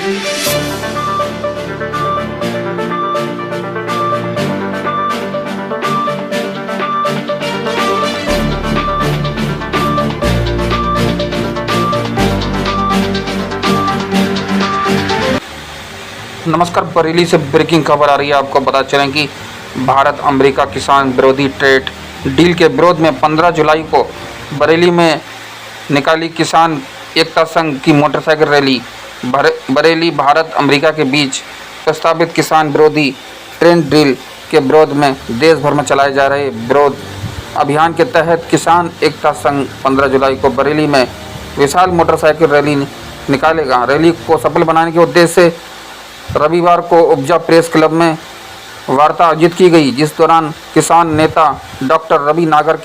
नमस्कार। बरेली से ब्रेकिंग खबर आ रही है। आपको पता चलें कि भारत अमेरिका किसान विरोधी ट्रेड डील के विरोध में 15 जुलाई को बरेली में निकाली किसान एकता संघ की motorcycle rally. Bareilly Bharat America के बीच प्रस्तावित किसान विरोधी ट्रेड डील के विरोध में देश भर में चलाए जा रहे विरोध अभियान के तहत किसान एकता संघ 15 जुलाई को बरेली में विशाल मोटरसाइकिल रैली निकालेगा। रैली को सफल बनाने के उद्देश्य से रविवार को उपजा प्रेस क्लब में वार्ता आयोजित की गई, जिस दौरान किसान नेता डॉक्टर रवि नागर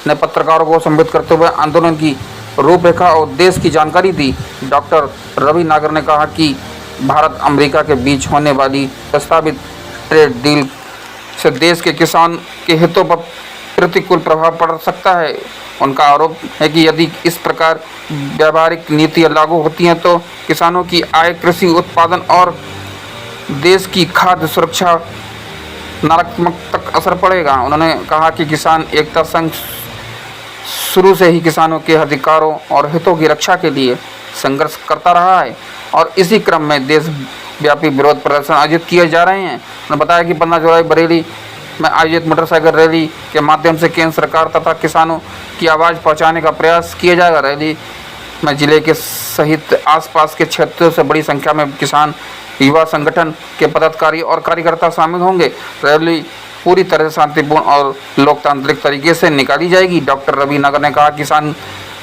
ने पत्रकारों को संबोधित करते हुए आंदोलन की रूपरेखा और उद्देश्य की जानकारी दी। डॉक्टर रवि नागर ने कहा कि भारत अमेरिका के बीच होने वाली प्रस्तावित ट्रेड डील से देश के किसान के हितों पर प्रतिकूल प्रभाव पड़ सकता है। उनका आरोप है कि यदि इस प्रकार व्यावहारिक नीतियाँ लागू होती हैं तो किसानों की आय, कृषि उत्पादन और देश की खाद्य सुरक्षा नकारात्मक तक असर पड़ेगा। उन्होंने कहा कि किसान एकता संघ शुरू से ही किसानों के अधिकारों और हितों की रक्षा के लिए संघर्ष करता रहा है और इसी क्रम में देशव्यापी विरोध प्रदर्शन आयोजित किए जा रहे हैं। उन्होंने बताया कि 15 जुलाई बरेली में आयोजित मोटरसाइकिल रैली के माध्यम से केंद्र सरकार तथा किसानों की आवाज़ पहुंचाने का प्रयास किया जाएगा। रैली में जिले के सहित आसपास के क्षेत्रों से बड़ी संख्या में किसान, युवा संगठन के पदाधिकारी और कार्यकर्ता शामिल होंगे। रैली पूरी तरह से शांतिपूर्ण और लोकतांत्रिक तरीके से निकाली जाएगी। डॉक्टर रवि नागर ने कहा, किसान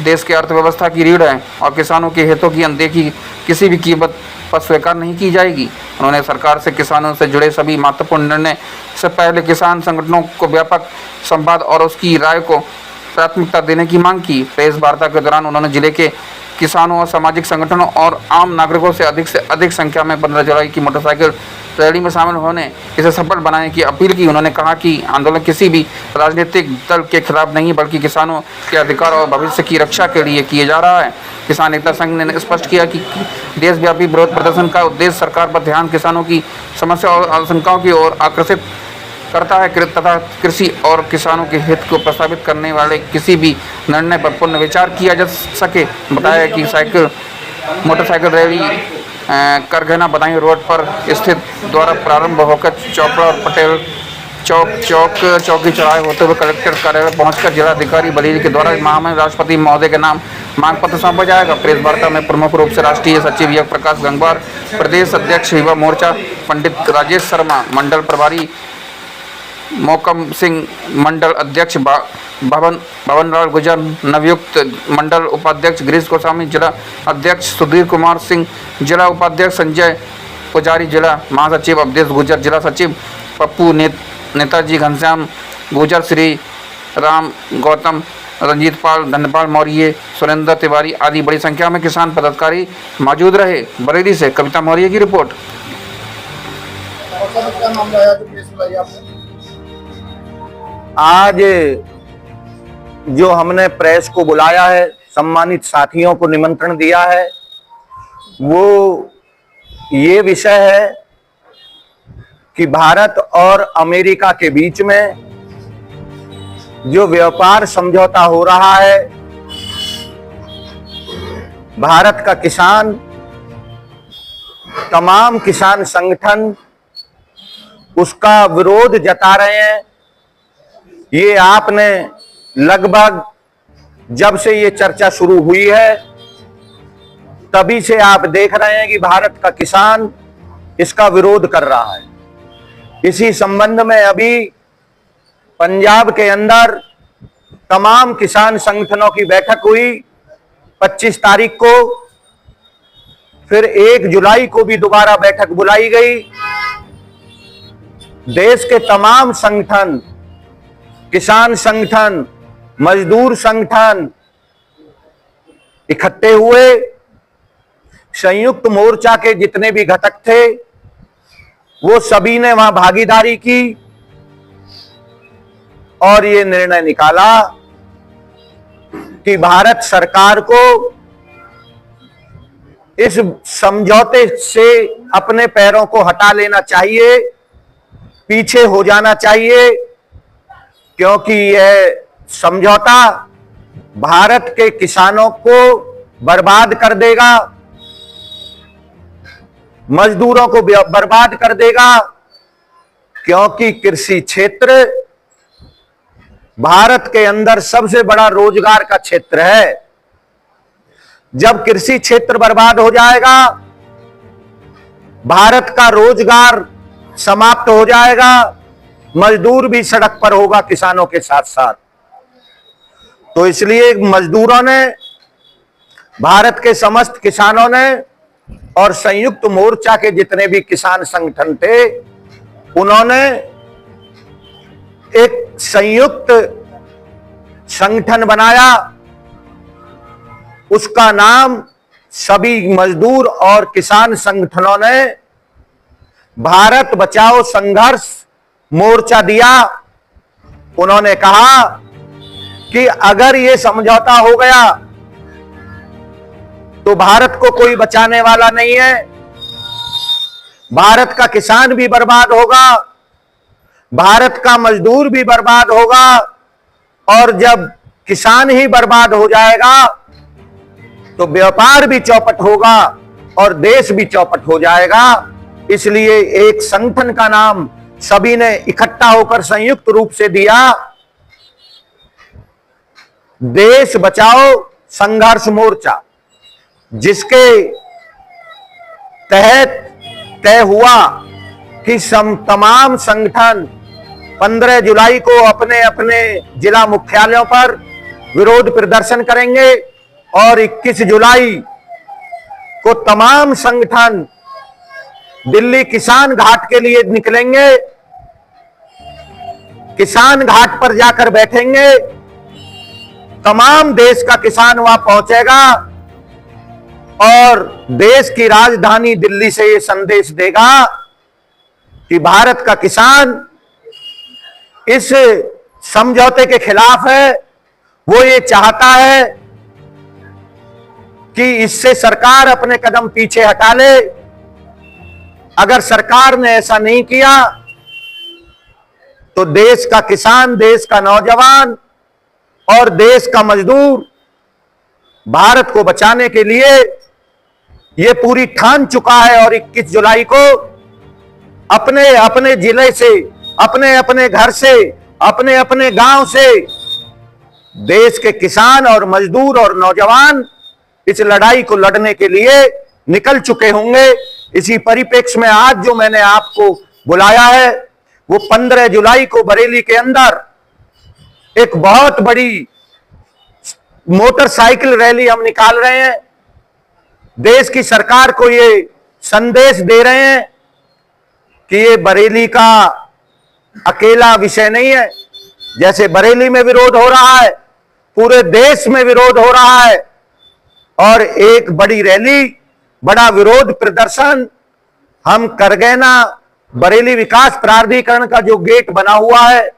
देश की अर्थव्यवस्था की रीढ़ है और किसानों के हितों की अनदेखी किसी भी कीमत पर स्वीकार नहीं की जाएगी। उन्होंने सरकार से किसानों से जुड़े सभी महत्वपूर्ण निर्णय से पहले किसान संगठनों को व्यापक संवाद और उसकी राय को प्राथमिकता देने की मांग की। प्रेस वार्ता के दौरान उन्होंने जिले के किसानों और सामाजिक संगठनों और आम नागरिकों से अधिक संख्या में 15 जुलाई की मोटरसाइकिल रैली में शामिल होने, इसे सफल बनाने की अपील की। उन्होंने कहा कि आंदोलन किसी भी राजनीतिक दल के खिलाफ नहीं बल्कि किसानों के अधिकार और भविष्य की रक्षा के लिए किया जा रहा है। किसान एकता संघ ने स्पष्ट किया कि देशव्यापी विरोध प्रदर्शन का उद्देश्य सरकार पर ध्यान किसानों की समस्या और आशंकाओं की ओर आकर्षित करता है तथा कृषि और किसानों के हित को प्रस्तावित करने वाले किसी भी निर्णय पर पुनर्विचार किया जा सके। बताया कि मोटरसाइकिल रैली करगहना बदायूं रोड पर स्थित द्वारा प्रारंभ होकर चोपड़ा और पटेल चौकी चौराहे होते हुए कलेक्टर कार्यालय पहुंचकर जिलाधिकारी बरेली के द्वारा महामहिम राष्ट्रपति महोदय के नाम मांग पत्र सौंपा जाएगा। प्रेस वार्ता में प्रमुख रूप से राष्ट्रीय सचिव यज्ञ प्रकाश गंगवार, प्रदेश अध्यक्ष युवा मोर्चा पंडित राजेश शर्मा, मंडल प्रभारी मोकम सिंह, मंडल अध्यक्ष भवनलाल गुजर, नवयुक्त मंडल उपाध्यक्ष गिरीश गोस्वामी, जिला अध्यक्ष सुधीर कुमार सिंह, जिला उपाध्यक्ष संजय पुजारी, जिला महासचिव अवधेश गुजर, जिला सचिव पप्पू नेताजी घनश्याम गुजर, श्री राम गौतम, रंजीत पाल, धनपाल मौर्य, सुरेंद्र तिवारी आदि बड़ी संख्या में किसान पदाधिकारी मौजूद रहे। बरेली से कविता मौर्य की रिपोर्ट। आज जो हमने प्रेस को बुलाया है, सम्मानित साथियों को निमंत्रण दिया है, वो ये विषय है कि भारत और अमेरिका के बीच में जो व्यापार समझौता हो रहा है, भारत का किसान, तमाम किसान संगठन उसका विरोध जता रहे हैं। ये आपने लगभग जब से ये चर्चा शुरू हुई है तभी से आप देख रहे हैं कि भारत का किसान इसका विरोध कर रहा है। इसी संबंध में अभी पंजाब के अंदर तमाम किसान संगठनों की बैठक हुई 25 तारीख को, फिर 1 जुलाई को भी दोबारा बैठक बुलाई गई। देश के तमाम संगठन, किसान संगठन, मजदूर संगठन इकट्ठे हुए। संयुक्त मोर्चा के जितने भी घटक थे वो सभी ने वहां भागीदारी की और ये निर्णय निकाला कि भारत सरकार को इस समझौते से अपने पैरों को हटा लेना चाहिए, पीछे हो जाना चाहिए, क्योंकि यह समझौता भारत के किसानों को बर्बाद कर देगा, मजदूरों को बर्बाद कर देगा, क्योंकि कृषि क्षेत्र भारत के अंदर सबसे बड़ा रोजगार का क्षेत्र है। जब कृषि क्षेत्र बर्बाद हो जाएगा, भारत का रोजगार समाप्त हो जाएगा, मजदूर भी सड़क पर होगा किसानों के साथ साथ। तो इसलिए मजदूरों ने, भारत के समस्त किसानों ने और संयुक्त मोर्चा के जितने भी किसान संगठन थे, उन्होंने एक संयुक्त संगठन बनाया। उसका नाम सभी मजदूर और किसान संगठनों ने भारत बचाओ संघर्ष मोर्चा दिया। उन्होंने कहा कि अगर ये समझौता हो गया तो भारत को कोई बचाने वाला नहीं है, भारत का किसान भी बर्बाद होगा, भारत का मजदूर भी बर्बाद होगा, और जब किसान ही बर्बाद हो जाएगा तो व्यापार भी चौपट होगा और देश भी चौपट हो जाएगा। इसलिए एक संगठन का नाम सभी ने इकट्ठा होकर संयुक्त रूप से दिया, देश बचाओ संघर्ष मोर्चा, जिसके तहत तय हुआ कि तमाम संगठन 15 जुलाई को अपने अपने जिला मुख्यालयों पर विरोध प्रदर्शन करेंगे और 21 जुलाई को तमाम संगठन दिल्ली किसान घाट के लिए निकलेंगे। किसान घाट पर जाकर बैठेंगे, तमाम देश का किसान वहां पहुंचेगा और देश की राजधानी दिल्ली से यह संदेश देगा कि भारत का किसान इस समझौते के खिलाफ है। वो ये चाहता है कि इससे सरकार अपने कदम पीछे हटा ले। अगर सरकार ने ऐसा नहीं किया तो देश का किसान, देश का नौजवान और देश का मजदूर भारत को बचाने के लिए ये पूरी ठान चुका है और 21 जुलाई को अपने अपने जिले से, अपने अपने घर से, अपने अपने गांव से देश के किसान और मजदूर और नौजवान इस लड़ाई को लड़ने के लिए निकल चुके होंगे। इसी परिप्रेक्ष्य में आज जो मैंने आपको बुलाया है वो 15 जुलाई को बरेली के अंदर एक बहुत बड़ी मोटरसाइकिल रैली हम निकाल रहे हैं। देश की सरकार को ये संदेश दे रहे हैं कि ये बरेली का अकेला विषय नहीं है। जैसे बरेली में विरोध हो रहा है, पूरे देश में विरोध हो रहा है और एक बड़ी रैली, बड़ा विरोध प्रदर्शन हम करगैना बरेली विकास प्राधिकरण का जो गेट बना हुआ है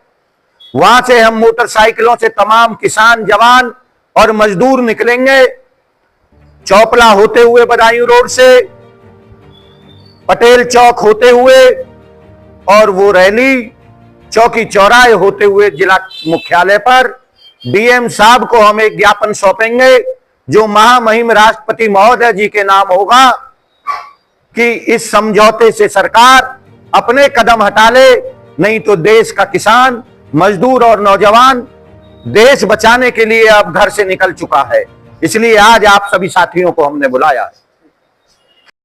वहां से हम मोटरसाइकिलों से तमाम किसान, जवान और मजदूर निकलेंगे। चौपला होते हुए बदायूं रोड से, पटेल चौक होते हुए और वो रैली चौकी चौराहे होते हुए जिला मुख्यालय पर डीएम साहब को हम एक ज्ञापन सौंपेंगे जो महामहिम राष्ट्रपति महोदय जी के नाम होगा कि इस समझौते से सरकार अपने कदम हटा ले, नहीं तो देश का किसान, मजदूर और नौजवान देश बचाने के लिए अब घर से निकल चुका है। इसलिए आज आप सभी साथियों को हमने बुलाया है।